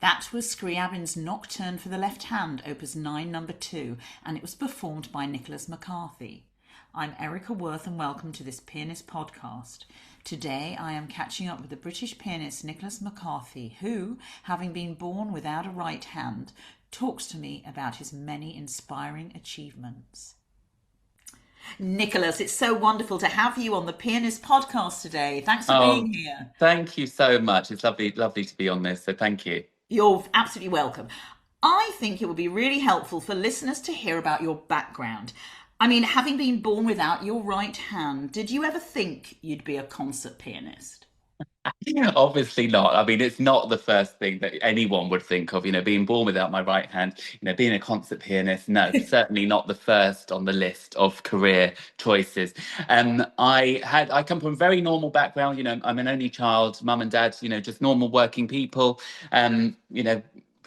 That was Scriabin's Nocturne for the Left Hand, Opus 9, number 2, and it was performed by Nicholas McCarthy. I'm Erica Worth and welcome to this Pianist podcast. Today I am catching up with the British pianist Nicholas McCarthy, who, having been born without a right hand, talks to me about his many inspiring achievements. Nicholas, it's so wonderful to have you on the Pianist podcast today. Thanks for being here. Thank you so much. It's lovely to be on this. So thank you. You're absolutely welcome. I think it would be really helpful for listeners to hear about your background. I mean, having been born without your right hand, did you ever think you'd be a concert pianist? Obviously not. I mean, it's not the first thing that anyone would think of, being born without my right hand, being a concert pianist. No, certainly not the first on the list of career choices. I come from a very normal background. I'm an only child, mum and dad, just normal working people.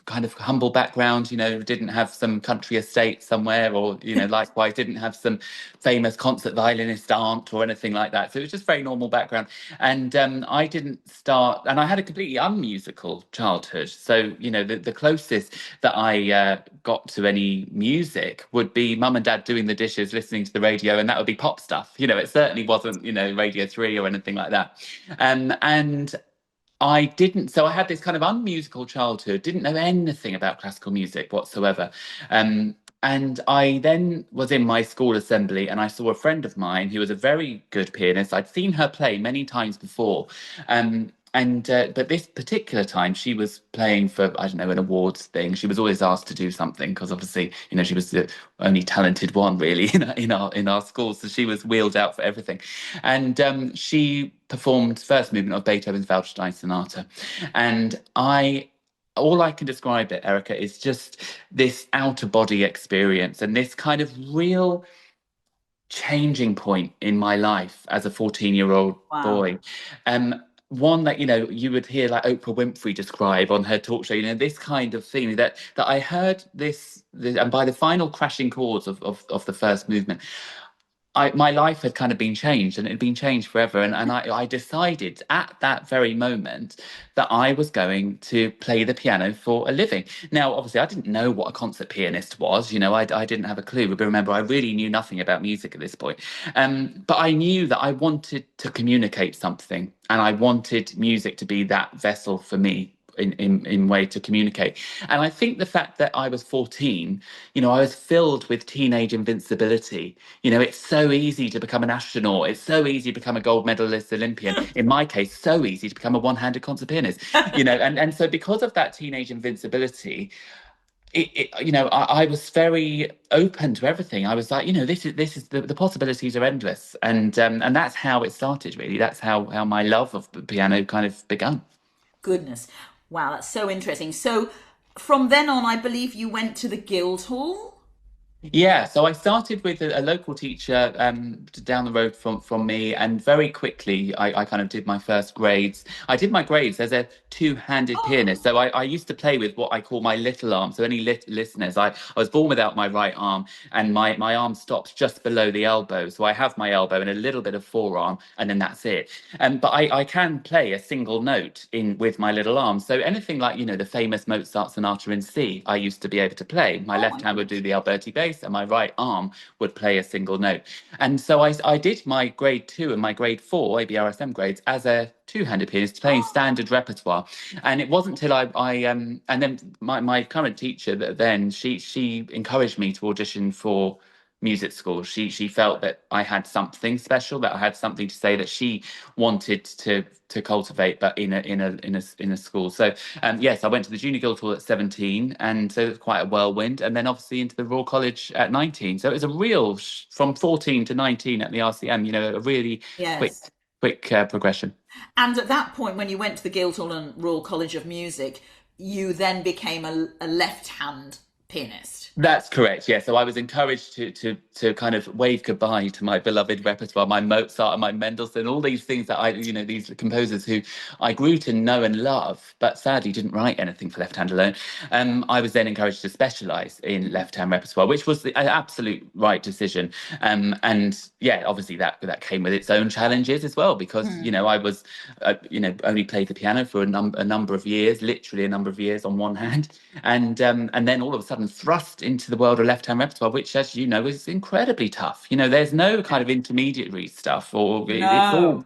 Kind of humble background, didn't have some country estate somewhere, or likewise didn't have some famous concert violinist aunt or anything like that. So it was just very normal background. And I didn't start, and I had a completely unmusical childhood. So the closest that I got to any music would be mum and dad doing the dishes, listening to the radio, and that would be pop stuff. It certainly wasn't Radio 3 or anything like that. And so I had this kind of unmusical childhood, didn't know anything about classical music whatsoever. And I then was in my school assembly and I saw a friend of mine who was a very good pianist. I'd seen her play many times before. But this particular time she was playing for, I don't know, an awards thing. She was always asked to do something because obviously, she was the only talented one really in our school. So she was wheeled out for everything. And she performed first movement of Beethoven's Waldstein Sonata. And all I can describe it, Erica, is just this outer body experience and this kind of real changing point in my life as a 14-year-old boy. One that you would hear like Oprah Winfrey describe on her talk show, this kind of thing that I heard this, and by the final crashing chords of the first movement, my life had kind of been changed, and it had been changed forever. And I decided at that very moment that I was going to play the piano for a living. Now, obviously, I didn't know what a concert pianist was. I didn't have a clue. But remember, I really knew nothing about music at this point. But I knew that I wanted to communicate something, and I wanted music to be that vessel for me in way to communicate. And I think the fact that I was 14, I was filled with teenage invincibility. It's so easy to become an astronaut. It's so easy to become a gold medalist Olympian. In my case, so easy to become a one-handed concert pianist. And so because of that teenage invincibility, I was very open to everything. I was like, this is the possibilities are endless, and that's how it started. Really, that's how my love of the piano kind of began. Goodness. Wow, that's so interesting. So from then on, I believe you went to the Guildhall? Yeah, so I started with a local teacher down the road from me, and very quickly I kind of did my first grades. I did my grades as a two-handed pianist. So I used to play with what I call my little arm. So any listeners, I was born without my right arm, and my arm stops just below the elbow. So I have my elbow and a little bit of forearm, and then that's it. But I can play a single note with my little arm. So anything like, the famous Mozart Sonata in C, I used to be able to play. My left hand would do the Alberti bass, and my right arm would play a single note. And so I did my grade 2 and my grade 4 ABRSM grades as a two-handed pianist, playing standard repertoire. And it wasn't till and then my current teacher then she encouraged me to audition for music school. She felt that I had something special, that I had something to say, that she wanted to cultivate, but in a school. So yes, I went to the Junior Guildhall at 17, and so it was quite a whirlwind. And then obviously into the Royal College at 19. So it was a real from 14 to 19 at the RCM. A really Yes. quick progression. And at that point, when you went to the Guildhall and Royal College of Music, you then became a left hand pianist. That's correct. Yeah. So I was encouraged to kind of wave goodbye to my beloved repertoire, my Mozart and my Mendelssohn, all these things that these composers who I grew to know and love, but sadly didn't write anything for left hand alone. I was then encouraged to specialise in left hand repertoire, which was the absolute right decision. And yeah, obviously that came with its own challenges as well, because I was only played the piano for a number of years, literally a number of years on one hand, and then all of a sudden thrust into the world of left-hand repertoire, which, as you know, is incredibly tough. There's no kind of intermediary stuff, or it's all No.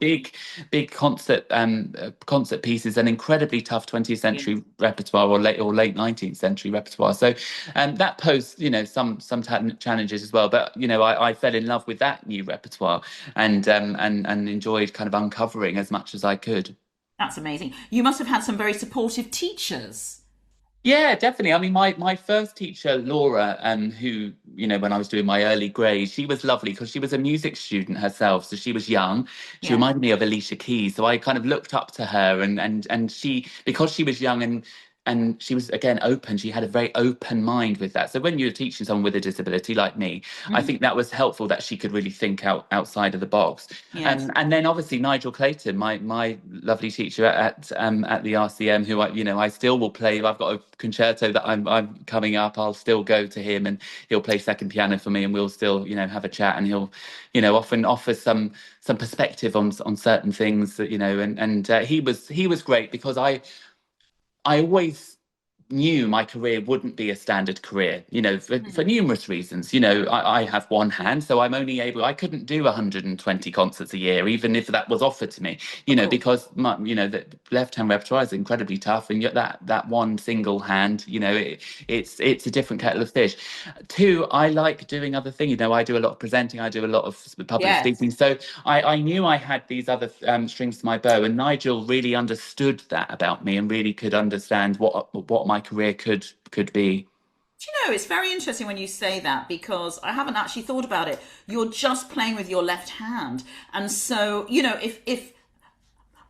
big concert pieces and incredibly tough 20th century repertoire or late 19th century repertoire. So that posed some challenges as well. But I fell in love with that new repertoire and enjoyed kind of uncovering as much as I could. That's amazing. You must have had some very supportive teachers. Yeah, definitely. I mean, my first teacher, Laura, who, when I was doing my early grades, she was lovely because she was a music student herself. So she was young. She Yeah. reminded me of Alicia Keys. So I kind of looked up to her and she, because she was young and she was, again, open. She had a very open mind with that. So when you're teaching someone with a disability like me, I think that was helpful, that she could really think outside of the box. Yes. And then obviously Nigel Clayton, my lovely teacher at the RCM, who I still will play. I've got a concerto that I'm coming up. I'll still go to him and he'll play second piano for me, and we'll still have a chat, and he'll often offer some perspective on certain things that and he was great, because I always knew my career wouldn't be a standard career, for numerous reasons. I have one hand, so I couldn't do 120 concerts a year, even if that was offered to me, because the left-hand repertoire is incredibly tough, and yet that one single hand, it's a different kettle of fish. Two, I like doing other things. I do a lot of presenting, I do a lot of public speaking, so I knew I had these other strings to my bow, and Nigel really understood that about me and really could understand what my career could be. Do you know, it's very interesting when you say that, because I haven't actually thought about it. You're just playing with your left hand. And so, if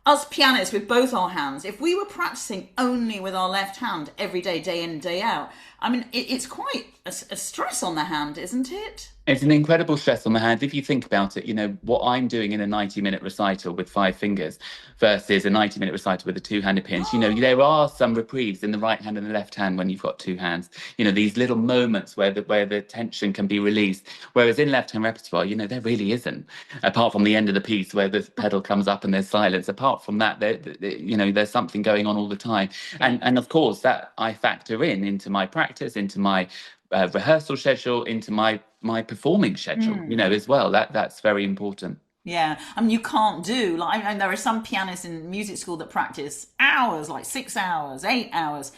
us pianists with both our hands, if we were practicing only with our left hand every day, day in and day out, I mean, it's quite a stress on the hand, isn't it? It's an incredible stress on the hand. If you think about it, what I'm doing in a 90-minute recital with 5 fingers versus a 90-minute recital with a two-handed pianist, there are some reprieves in the right hand and the left hand when you've got two hands. These little moments where the tension can be released. Whereas in left-hand repertoire, there really isn't. Apart from the end of the piece where the pedal comes up and there's silence. Apart from that, there's something going on all the time. And of course, that I factor into my practice, into my rehearsal schedule, into my performing schedule, as well. That's very important. Yeah, I mean, you can't do there are some pianists in music school that practice hours, like 6 hours, 8 hours.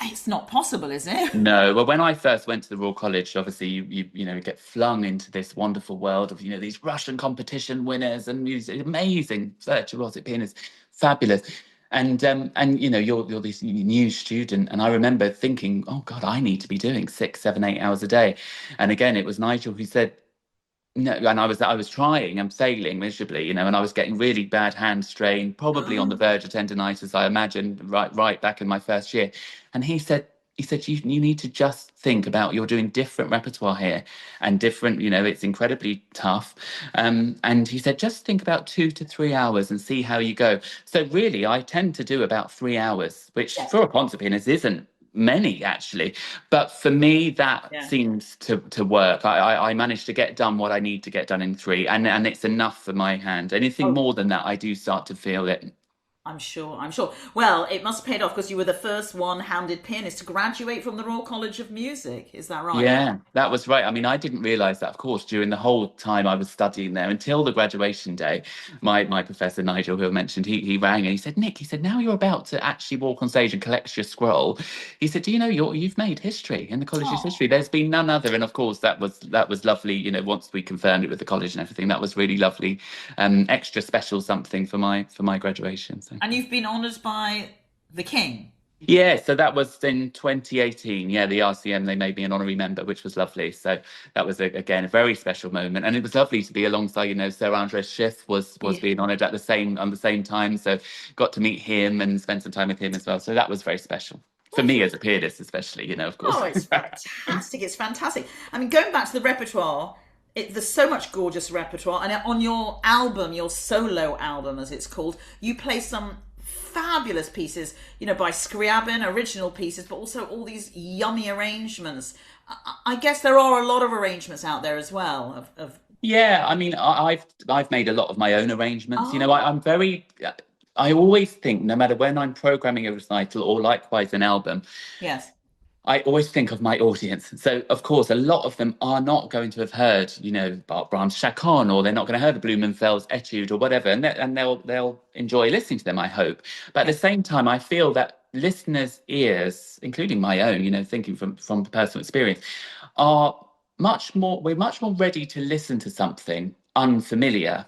It's not possible, is it? No. Well, when I first went to the Royal College, obviously you get flung into this wonderful world of these Russian competition winners and these amazing virtuosic pianists, fabulous. And you're this new student, and I remember thinking, oh God, I need to be doing 6, 7, 8 hours a day. And again, it was Nigel who said no, and I was trying and failing miserably, and I was getting really bad hand strain, probably on the verge of tendonitis, I imagine, right back in my first year. And he said you need to just think about, you're doing different repertoire here and different, it's incredibly tough. And he said, just think about 2 to 3 hours and see how you go. So really, I tend to do about 3 hours, which for a concert pianist isn't many, actually, but for me that seems to work. I managed to get done what I need to get done in 3, and it's enough for my hand. Anything more than that, I do start to feel it. I'm sure. Well, it must have paid off, because you were the first one-handed pianist to graduate from the Royal College of Music. Is that right? Yeah, that was right. I mean, I didn't realise that, of course, during the whole time I was studying there, until the graduation day. My professor, Nigel, who I mentioned, he rang and he said, Nick, he said, now you're about to actually walk on stage and collect your scroll. He said, do you know you've made history in the college's history? There's been none other. And of course, that was lovely. Once we confirmed it with the college and everything, that was really lovely. Extra special something for my graduation. So. And you've been honoured by the King. Yeah, so that was in 2018. Yeah, the RCM, they made me an honorary member, which was lovely. So that was, again, a very special moment. And it was lovely to be alongside, Sir Andres Schiff was being honoured on the same time. So got to meet him and spend some time with him as well. So that was very special. For me as a pianist, especially, you know, of course. Oh, it's fantastic. It's fantastic. I mean, going back to the repertoire, there's so much gorgeous repertoire. And on your album, your solo album, as it's called, you play some fabulous pieces, by Scriabin, original pieces, but also all these yummy arrangements. I guess there are a lot of arrangements out there as well of Yeah, I mean, I've made a lot of my own arrangements. You know, oh, I'm very. I always think, no matter when I'm programming a recital or likewise an album, yes, I always think of my audience. So, of course, a lot of them are not going to have heard, Brahms' Chaconne, or they're not going to hear the Blumenfeld's Etude or whatever, and they'll enjoy listening to them, I hope. But at the yes. same time, I feel that listeners' ears, including my own, thinking from personal experience, are we're much more ready to listen to something unfamiliar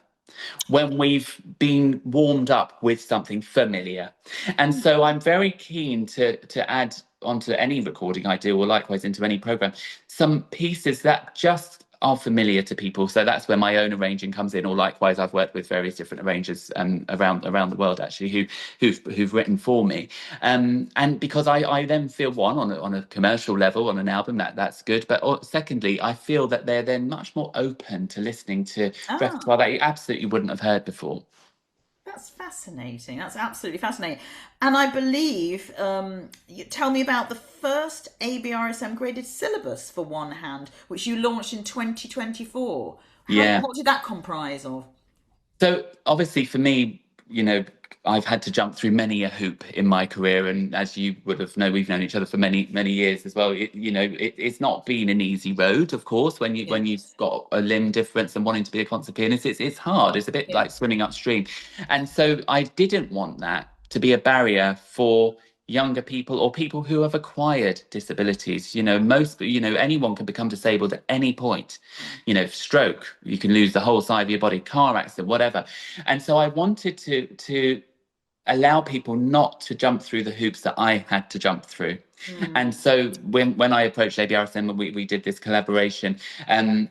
when we've been warmed up with something familiar. And so I'm very keen to add onto any recording I do, or likewise into any program, some pieces that just are familiar to people. So that's where my own arranging comes in, or likewise I've worked with various different arrangers around the world actually who've written for me. And because I then feel, one, on a commercial level on an album, that's good, but secondly, I feel that they're then much more open to listening to Ah, repertoire that you absolutely wouldn't have heard before. that's fascinating. That's absolutely fascinating. And I believe, you tell me about the first ABRSM graded syllabus for one hand, which you launched in 2024. Yeah. What did that comprise of? So obviously for me, I've had to jump through many a hoop in my career, and as you would have known, we've known each other for many years as well. It's not been an easy road, of course, when you've Yes, got a limb difference and wanting to be a concert pianist. It's hard. It's a bit like yes, swimming upstream, and so I didn't want that to be a barrier for younger people or people who have acquired disabilities. Anyone can become disabled at any point. Stroke, you can lose the whole side of your body, car accident, whatever. And so I wanted to allow people not to jump through the hoops that I had to jump through. And mm, so when I approached ABRSM, we did this collaboration, and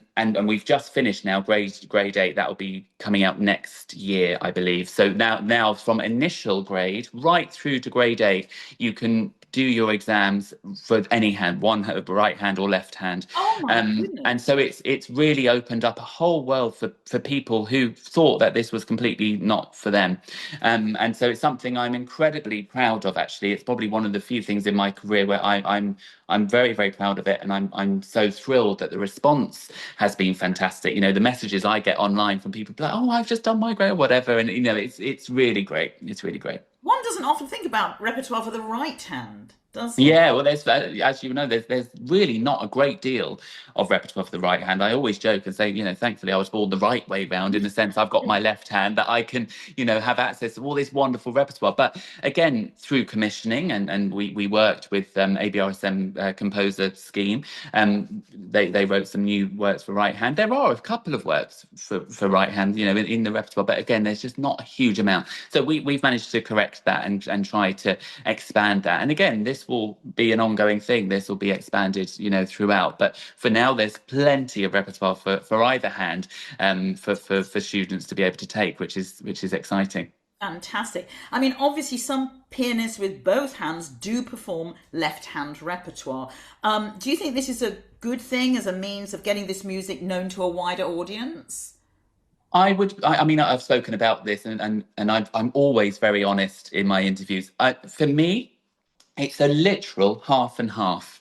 we've just finished now grade 8. That will be coming out next year, I believe. So now from initial grade right through to grade 8, you can do your exams for any hand, right hand or left hand. oh my And goodness. so it's really opened up a whole world for people who thought that this was completely not for them. And so it's something I'm incredibly proud of, actually. It's probably one of the few things in my career where I'm very, very proud of it. And I'm so thrilled that the response has been fantastic. The messages I get online from people like, oh, I've just done my grade or whatever. And, it's really great. It's really great. One doesn't often think about repertoire for the right hand, does one? Yeah, well, there's as you know, there's really not a great deal of repertoire for the right hand. I always joke and say, thankfully I was born the right way round, in the sense I've got my left hand that I can, have access to all this wonderful repertoire. But again, through commissioning, and we worked with ABRSM composer scheme, they wrote some new works for right hand. There are a couple of works for right hand, in the repertoire, but again, there's just not a huge amount. So we've managed to correct that and try to expand that. And again, this will be an ongoing thing. This will be expanded, throughout. But for now, there's plenty of repertoire for either hand, for students to be able to take, which is exciting. Fantastic. I mean, obviously, some pianists with both hands do perform left hand repertoire. Do you think this is a good thing as a means of getting this music known to a wider audience? I mean, I've spoken about this, and I'm always very honest in my interviews. For me, it's a literal half and half.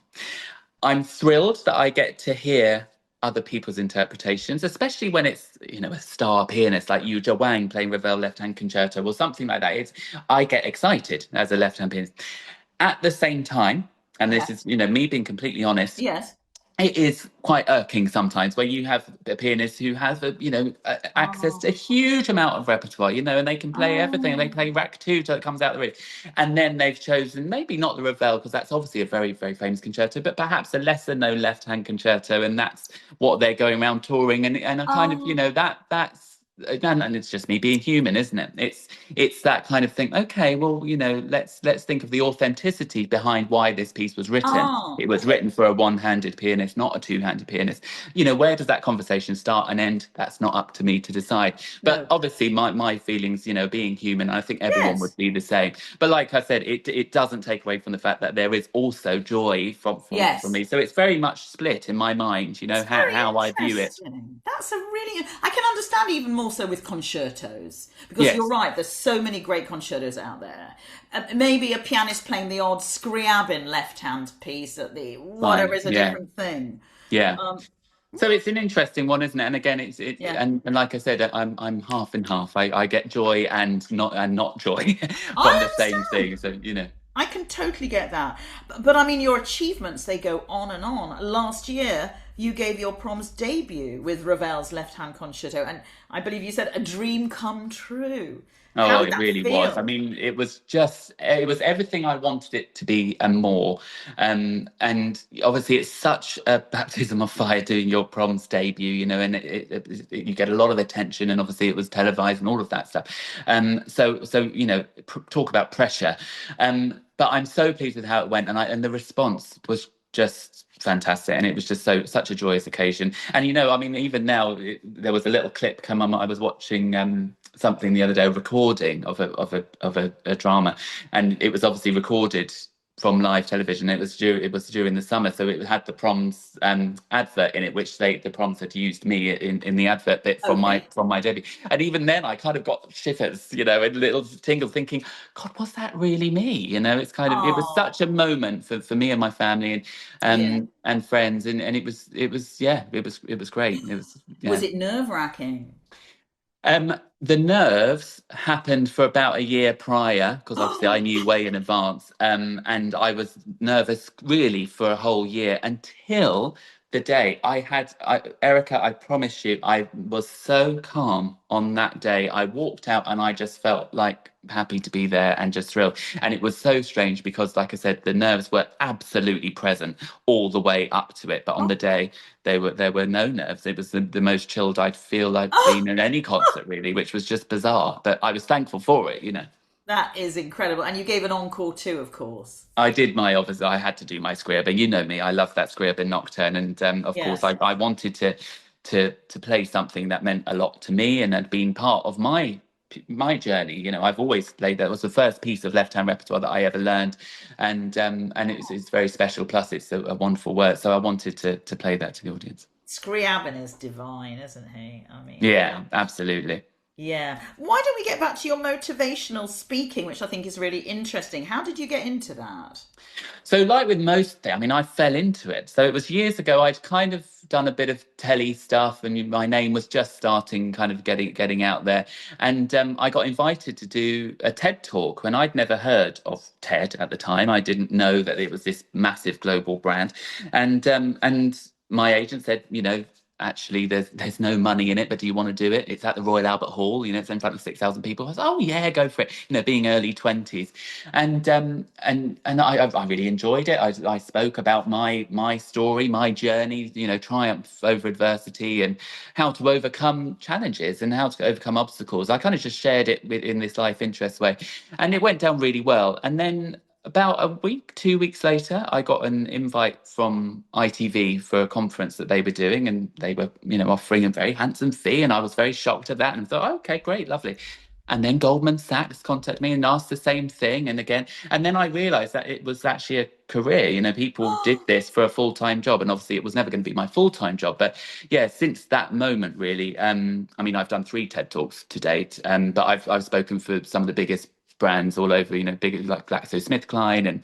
I'm thrilled that I get to hear other people's interpretations, especially when it's, a star pianist like Yu Wang playing Ravel left-hand concerto or something like that. I get excited as a left-hand pianist. At the same time, and this Yes. is, me being completely honest, Yes. it is quite irking sometimes where you have a pianist who has access to a Oh, huge amount of repertoire, and they can play everything. They oh, play rack two till it comes out the roof, and then they've chosen maybe not the Ravel, because that's obviously a very, very famous concerto, but perhaps a lesser known left hand concerto, and that's what they're going around touring, and I kind of, oh. that's and it's just me being human, isn't it? It's that kind of thing. Okay, well, let's think of the authenticity behind why this piece was written. Oh, It was okay. written for a one-handed pianist, not a two-handed pianist. Where does that conversation start and end? That's not up to me to decide. But No. obviously, my feelings, being human, I think everyone would Yes. be the same. But like I said, it doesn't take away from the fact that there is also joy from Yes. me. So it's very much split in my mind. It's How I very view it. interesting. That's a really, I can understand even more so with concertos because you're Yes. right. There's so many great concertos out there. Maybe a pianist playing the odd Scriabin left-hand piece at the whatever Fine. is a Yeah. different thing. Yeah. Um, So it's an interesting one, isn't it? And again, yeah. and like I said, I'm half and half. I get joy and not joy from I the same understand. thing. So. I can totally get that. But I mean, your achievements, they go on and on. Last year, you gave your Proms debut with Ravel's Left Hand Concerto, and I believe you said a dream come true. How Oh, did it that really was. I feel? mean, it was everything I wanted it to be and more. And obviously, it's such a baptism of fire doing your Proms debut, and you get a lot of attention, and obviously it was televised and all of that stuff. So talk about pressure. But I'm so pleased with how it went, and the response was just fantastic, and it was just such a joyous occasion. And I mean, even now, there was a little clip come on. I was watching something the other day, a recording of a drama, and it was obviously recorded from live television. It was during the summer, so it had the Proms advert in it, which the Proms had used me in the advert bit from my Okay. from my debut. And even then, I kind of got shivers, and a little tingle, thinking, God, was that really me? It was such a Oh, moment for me and my family yeah. and friends, and it was yeah, it was great. It was Was yeah. it nerve-wracking? The nerves happened for about a year prior, because obviously I knew way in advance. And I was nervous really for a whole year until the day Erica, I promise you, I was so calm on that day. I walked out and I just felt like happy to be there and just thrilled. And it was so strange because, like I said, the nerves were absolutely present all the way up to it. But on the day, there were no nerves. It was the most chilled I'd feel I'd Oh, been in any concert, really, which was just bizarre. But I was thankful for it. that is incredible. And you gave an encore too, of course. I did my obviously I had to do my Scriabin. You know me, I love that Scriabin nocturne, and of course Yes. I wanted to play something that meant a lot to me and had been part of my journey. I've always played that. It was the first piece of left hand repertoire that I ever learned, and it's very special. Plus, it's a wonderful work, so I wanted to play that to the audience. Scriabin is divine, isn't he? I mean, Yeah, absolutely. yeah. Why don't we get back to your motivational speaking, which I think is really interesting? How did you get into that? So, like with most things, I mean, I fell into it. So it was years ago. I'd kind of done a bit of telly stuff, and my name was just starting, kind of getting out there. And I got invited to do a TED talk when I'd never heard of TED at the time. I didn't know that it was this massive global brand, and my agent said, actually there's no money in it, but do you want to do it? It's at the Royal Albert Hall, it's in front of 6,000 people. I was, oh yeah, go for it. Being early 20s, and I really enjoyed it. I spoke about my story, my journey, triumph over adversity, and how to overcome challenges and how to overcome obstacles. I kind of just shared it in this life interest way, and it went down really well. And then about a week, 2 weeks later, I got an invite from ITV for a conference that they were doing, and they were, offering a very handsome fee, and I was very shocked at that, and thought, oh, okay, great, lovely. And then Goldman Sachs contacted me and asked the same thing, and again, and then I realised that it was actually a career. People did this for a full-time job, and obviously it was never going to be my full-time job. But yeah, since that moment, really, I mean, I've done 3 TED Talks to date, but I've spoken for some of the biggest brands all over, big like GlaxoSmithKline, and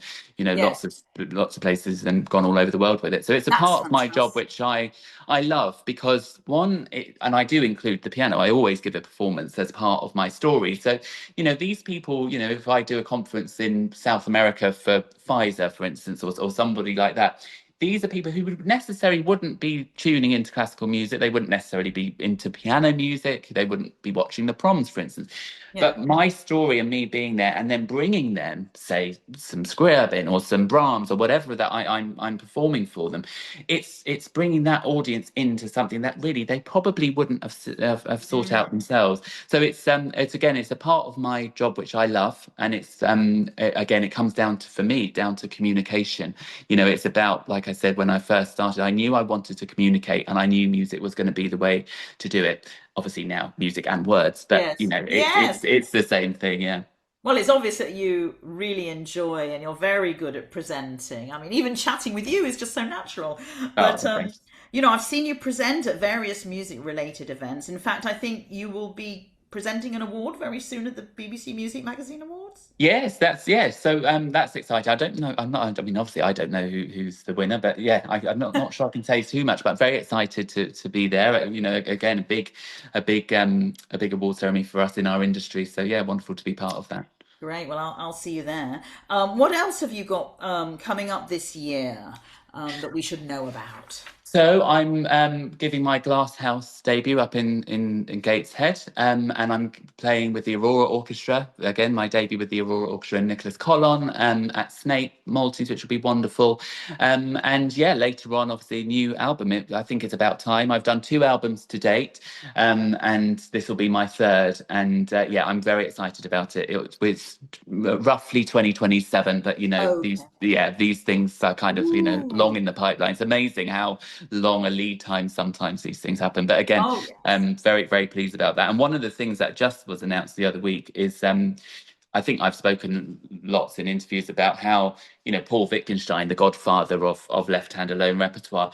lots Yes, of places, and gone all over the world with it. So it's a that's part of my job fantastic. which I love, because and I do include the piano. I always give a performance as part of my story. So these people, if I do a conference in South America for Pfizer, for instance, or somebody like that, these are people who would necessarily wouldn't be tuning into classical music. They wouldn't necessarily be into piano music. They wouldn't be watching the Proms, for instance. Yeah. But my story and me being there and then bringing them, say, some Scriabin or some Brahms or whatever that I'm performing for them, it's bringing that audience into something that really they probably wouldn't have sought out themselves. So it's again, it's a part of my job which I love, and it's again, it comes down to, for me, down to communication. You know, it's about, like I said, when I first started, I knew I wanted to communicate, and I knew music was going to be the way to do it. Obviously now music and words, but you Yes. know, Yes. it's the same thing. Yeah. Well, it's obvious that you really enjoy and you're very good at presenting. I mean, even chatting with you is just so natural. Oh, But well, thanks. I've seen you present at various music related events. In fact, I think you will be presenting an award very soon at the BBC Music Magazine Awards. Yes, that's yeah. So that's exciting. I don't know. I'm not. I mean, obviously, I don't know who's the winner, but yeah, I'm not sure I can say too much. But I'm very excited to be there. You know, again, a big award ceremony for us in our industry. So yeah, wonderful to be part of that. Great. Well, I'll see you there. What else have you got coming up this year that we should know about? So I'm giving my Glasshouse debut up in Gateshead, and I'm playing with the Aurora Orchestra again. My debut with the Aurora Orchestra and Nicholas Collon at Snape Maltese, which will be wonderful. And yeah, later on, obviously, new album. I think it's about time. I've done 2 albums to date, and this will be my third. And yeah, I'm very excited about it. It's roughly 2027, but you know, Okay. these things are kind of long Ooh. in the pipeline. It's amazing how long a lead time sometimes these things happen. But again, Oh, yes. very, very pleased about that. And one of the things that just was announced the other week is I think I've spoken lots in interviews about how, Paul Wittgenstein, the godfather of left-hand alone repertoire,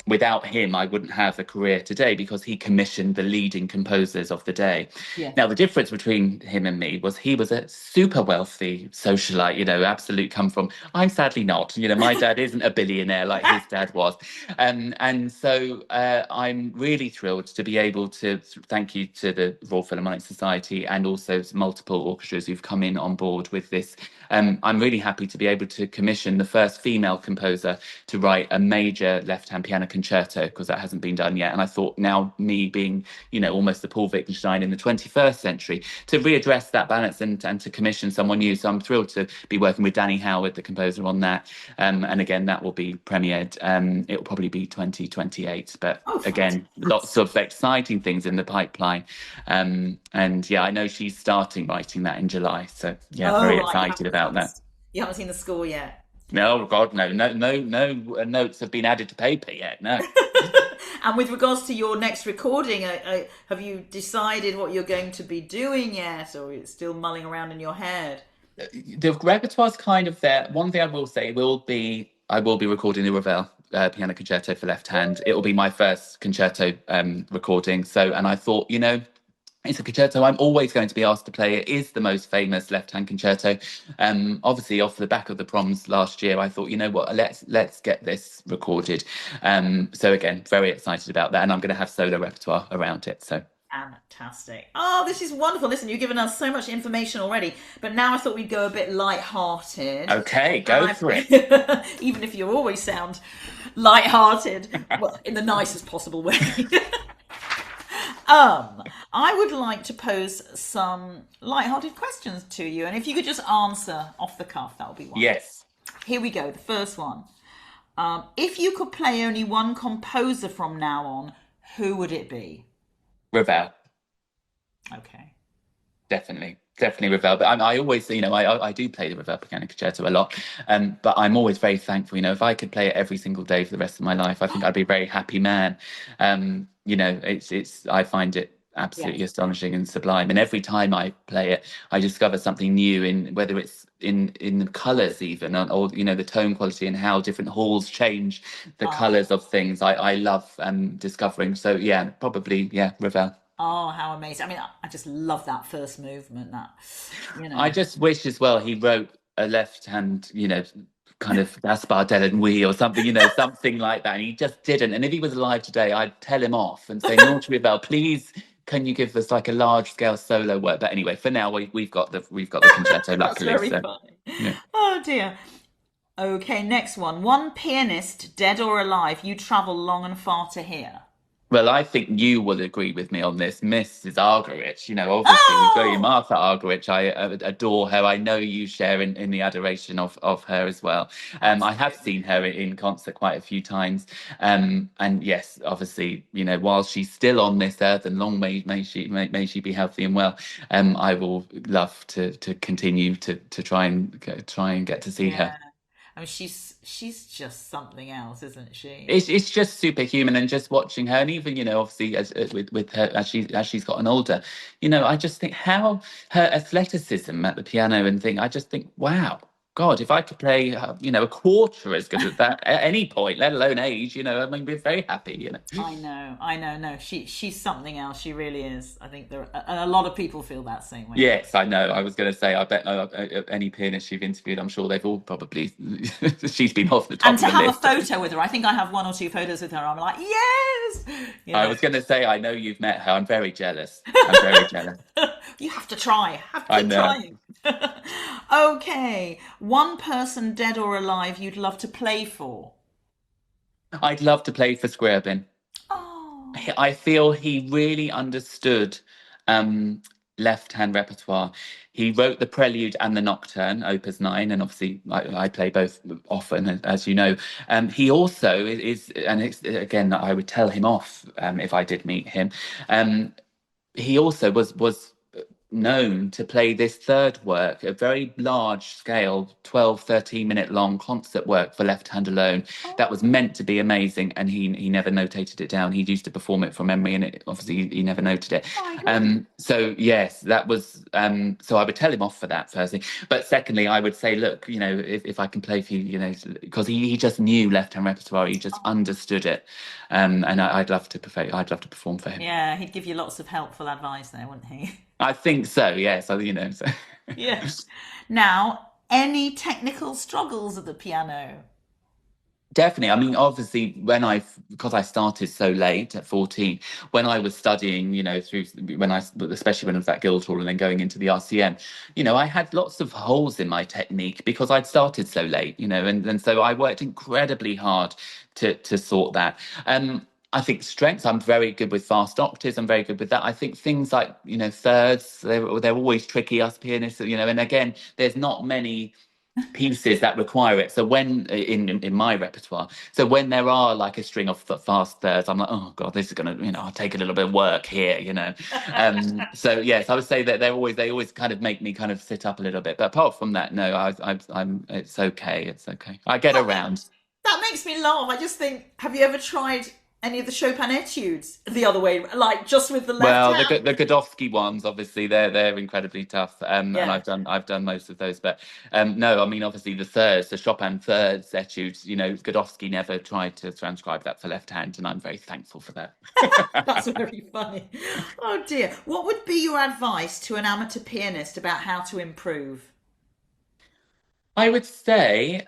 without him, I wouldn't have a career today because he commissioned the leading composers of the day. Yes. Now, the difference between him and me was he was a super wealthy socialite, absolute come from. I'm sadly not. My dad isn't a billionaire like his dad was. And so I'm really thrilled to be able to thank you to the Royal Philharmonic Society and also multiple orchestras who've come in on board with this. I'm really happy to be able to commission the first female composer to write a major left-hand piano concerto, because that hasn't been done yet. And I thought, now me being, almost the Paul Wittgenstein in the 21st century, to readdress that balance and to commission someone new. So I'm thrilled to be working with Danny Howard, the composer, on that. And again, that will be premiered. It will probably be 2028. But Oh, again, lots of exciting things in the pipeline. And yeah, I know she's starting writing that in July. So yeah, oh, very right. excited about that. You haven't seen the score yet. No, God, no notes have been added to paper yet. No. And with regards to your next recording, have you decided what you're going to be doing yet, or it's still mulling around in your head? The repertoire's kind of there. One thing I will say I will be recording the Ravel piano concerto for left hand. It will be my first concerto recording. So, and I thought, it's a concerto I'm always going to be asked to play. It is the most famous left-hand concerto. Obviously, off the back of the Proms last year, I thought, you know what, let's get this recorded. So again, very excited about that, and I'm going to have solo repertoire around it. So Fantastic. Oh, this is wonderful. Listen, you've given us so much information already, but now I thought we'd go a bit light-hearted. okay, go for it. Even if you always sound light-hearted, well, in the nicest possible way. I would like to pose some light-hearted questions to you, and if you could just answer off the cuff, that would be wonderful. Yes. Here we go. The first one. If you could play only one composer from now on, who would it be? Ravel. Okay. Definitely Ravel. But I always, I do play the Ravel piano concerto a lot. But I'm always very thankful. If I could play it every single day for the rest of my life, I think I'd be a very happy man. I find it absolutely astonishing and sublime. And every time I play it, I discover something new, in whether it's in the colours even, or the tone quality and how different halls change the colours of things. I love discovering. So yeah, probably Ravel. Oh, how amazing. I mean, I just love that first movement, I just wish as well he wrote a left hand, kind of Gaspar Delanoë or something, something like that. And he just didn't. And if he was alive today, I'd tell him off and say, North Ravel, please, can you give us like a large scale solo work? But anyway, for now we've got the concerto, That's luckily. very So funny. yeah. Oh dear. Okay, next one. One pianist, dead or alive, you travel long and far to hear. Well, I think you will agree with me on this, Mrs. Argerich. Obviously, we've got Oh, Martha Argerich. I adore her. I know you share in the adoration of her as well. I have absolutely. seen her in concert quite a few times. And yes, obviously, while she's still on this earth, and long may she be healthy and well. I will love to continue to try and get to see Yeah. her. I mean, she's just something else, isn't she? It's just superhuman, and just watching her, and even obviously as with her as she's gotten older, I just think how her athleticism at the piano and thing. I just think, wow, God, if I could play, a quarter as good as that at any point, let alone age, I mean, we're very happy. I know. No, she's something else. She really is. I think a lot of people feel that same way. Yes, I know. I was going to say, I bet any pianist you've interviewed, I'm sure they've all probably she's been off the And top to of the have a list. photo with her, I think I have one or two photos with her. I'm like, yes, you I know. was going to say, I know you've met her. I'm very jealous. I'm very jealous. You have to try. Have to I keep know. trying. Okay, one person, dead or alive, you'd love to play for. I'd love to play for Squarebin. Oh, I feel he really understood um, left-hand repertoire. He wrote the Prelude and the Nocturne, Opus 9, and obviously I play both often, as you know. He also is, and it's, again, I would tell him off if I did meet him. Um, he also was known to play this third work, a very large scale 12, 13-minute long concert work for left hand alone that was oh meant to be amazing, and he never notated it down. He used to perform it from memory, and obviously he never noted it. my goodness. So yes, that was so I would tell him off for that, firstly. But secondly, I would say, look, if I can play for you, because he just knew left hand repertoire, he just understood it. And I'd love to perform for him. Yeah, he'd give you lots of helpful advice there, wouldn't he? I think so, yes. So. Yeah. Now, any technical struggles at the piano? Definitely. I mean, obviously, because I started so late at 14, when I was studying, through especially when I was at Guildhall and then going into the RCM, I had lots of holes in my technique because I'd started so late, and so I worked incredibly hard to sort that. I think strengths, I'm very good with fast octaves. I'm very good with that. I think things like, thirds, they're always tricky, us pianists, and again, there's not many pieces that require it. So when in my repertoire, so when there are like a string of fast thirds, I'm like, oh God, this is gonna, I'll take a little bit of work here. So yes, I would say that they always kind of make me kind of sit up a little bit. But apart from that, no, I'm it's okay. It's okay. I get That, around. that makes me laugh. I just think, have you ever tried any of the Chopin etudes the other way, like just with the left Well, hand? the Godowski ones, obviously, they're incredibly tough, and Yeah. I've done most of those. But no, I mean, obviously, the Chopin thirds etudes, Godowski never tried to transcribe that for left hand, and I'm very thankful for that. That's very funny. Oh dear. What would be your advice to an amateur pianist about how to improve? I would say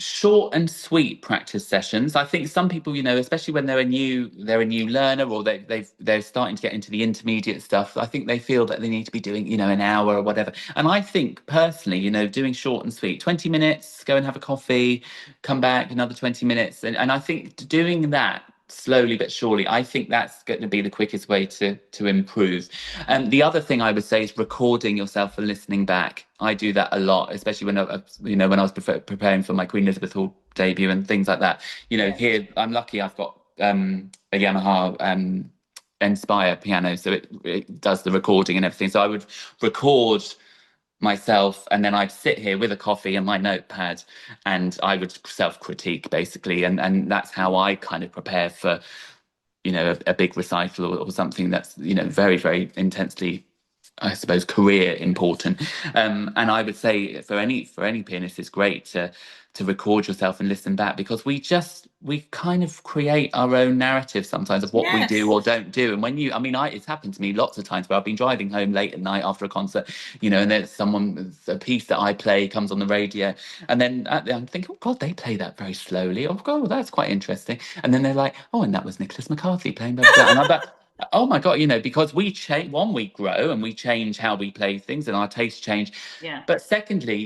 short and sweet practice sessions. I think some people, especially when they're a new learner, or they're starting to get into the intermediate stuff. I think they feel that they need to be doing, an hour or whatever. And I think personally, doing short and sweet, 20 minutes, go and have a coffee, come back another 20 minutes, and I think doing that slowly but surely, I think that's going to be the quickest way to improve. The other thing I would say is recording yourself and listening back. I do that a lot, especially when I was preparing for my Queen Elizabeth Hall debut and things like that. Yeah. Here I'm lucky. I've got a Yamaha Inspire piano, so it does the recording and everything. So I would record myself, and then I'd sit here with a coffee and my notepad, and I would self-critique basically, and that's how I kind of prepare for a big recital, or something that's very, very intensely, I suppose, career important. And I would say for any pianist, it's great to record yourself and listen back, because we kind of create our own narrative sometimes of what we do Yes. or don't do. And it's happened to me lots of times where I've been driving home late at night after a concert, and there's a piece that I play comes on the radio, and then I'm thinking, oh God, they play that very slowly. Oh God, that's quite interesting. And then they're like, oh, and that was Nicholas McCarthy playing blah blah blah. And I'm like, Oh my God, because we change, one, we grow and we change how we play things and our tastes change. Yeah. But secondly,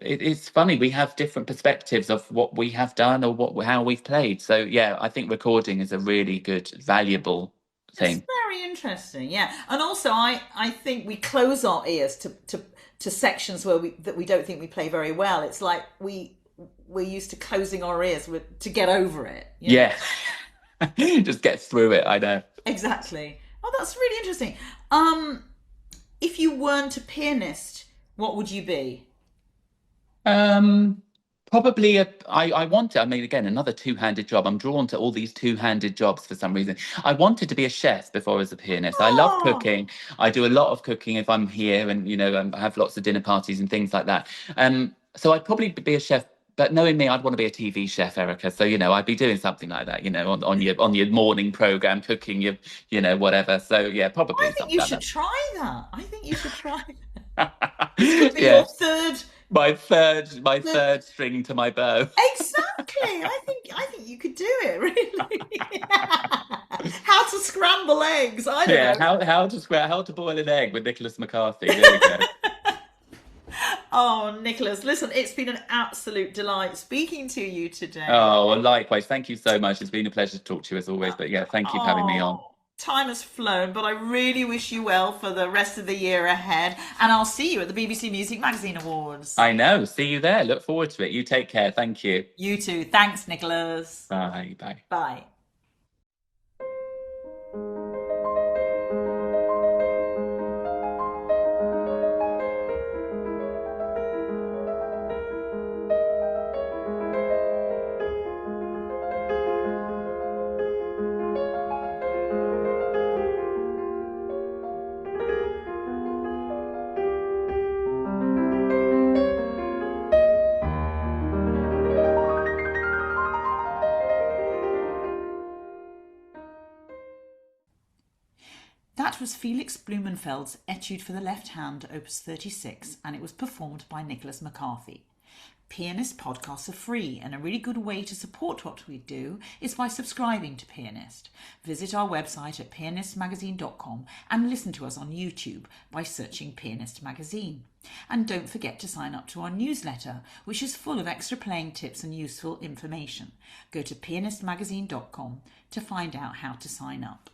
it's funny, we have different perspectives of what we have done or how we've played. So yeah, I think recording is a really good, valuable It's thing. very interesting, yeah. And also, I think we close our ears to sections where we don't think we play very well. It's like we're used to closing our ears to get over it, you know. Yeah. Just get through it, I know. Exactly. Oh, that's really interesting. Um, if you weren't a pianist, what would you be? Um, Probably I wanted, I mean, again, another two-handed job. I'm drawn to all these two-handed jobs for some reason. I wanted to be a chef before I was a pianist. I love Oh, cooking. I do a lot of cooking if I'm here and, I have lots of dinner parties and things like that. So I'd probably be a chef, but knowing me, I'd want to be a TV chef, Erica. So, I'd be doing something like that, on your morning program, cooking whatever. So yeah, I probably think something you like should that. try that. I think you should try that. This could be your Yeah. third. third My third string to my bow. Exactly. I think you could do it, really. How to scramble eggs. I don't Yeah, know. how to boil an egg with Nicholas McCarthy. There we go. Oh, Nicholas, listen, it's been an absolute delight speaking to you today. Oh, well, likewise. Thank you so much. It's been a pleasure to talk to you as always. But yeah, thank you for having me on. Oh, time has flown, but I really wish you well for the rest of the year ahead. And I'll see you at the BBC Music Magazine Awards. I know. See you there. Look forward to it. You take care. Thank you. You too. Thanks, Nicholas. Bye. Bye. Bye. That was Felix Blumenfeld's Etude for the Left Hand, Opus 36, and it was performed by Nicholas McCarthy. Pianist podcasts are free, and a really good way to support what we do is by subscribing to Pianist. Visit our website at pianistmagazine.com and listen to us on YouTube by searching Pianist Magazine. And don't forget to sign up to our newsletter, which is full of extra playing tips and useful information. Go to pianistmagazine.com to find out how to sign up.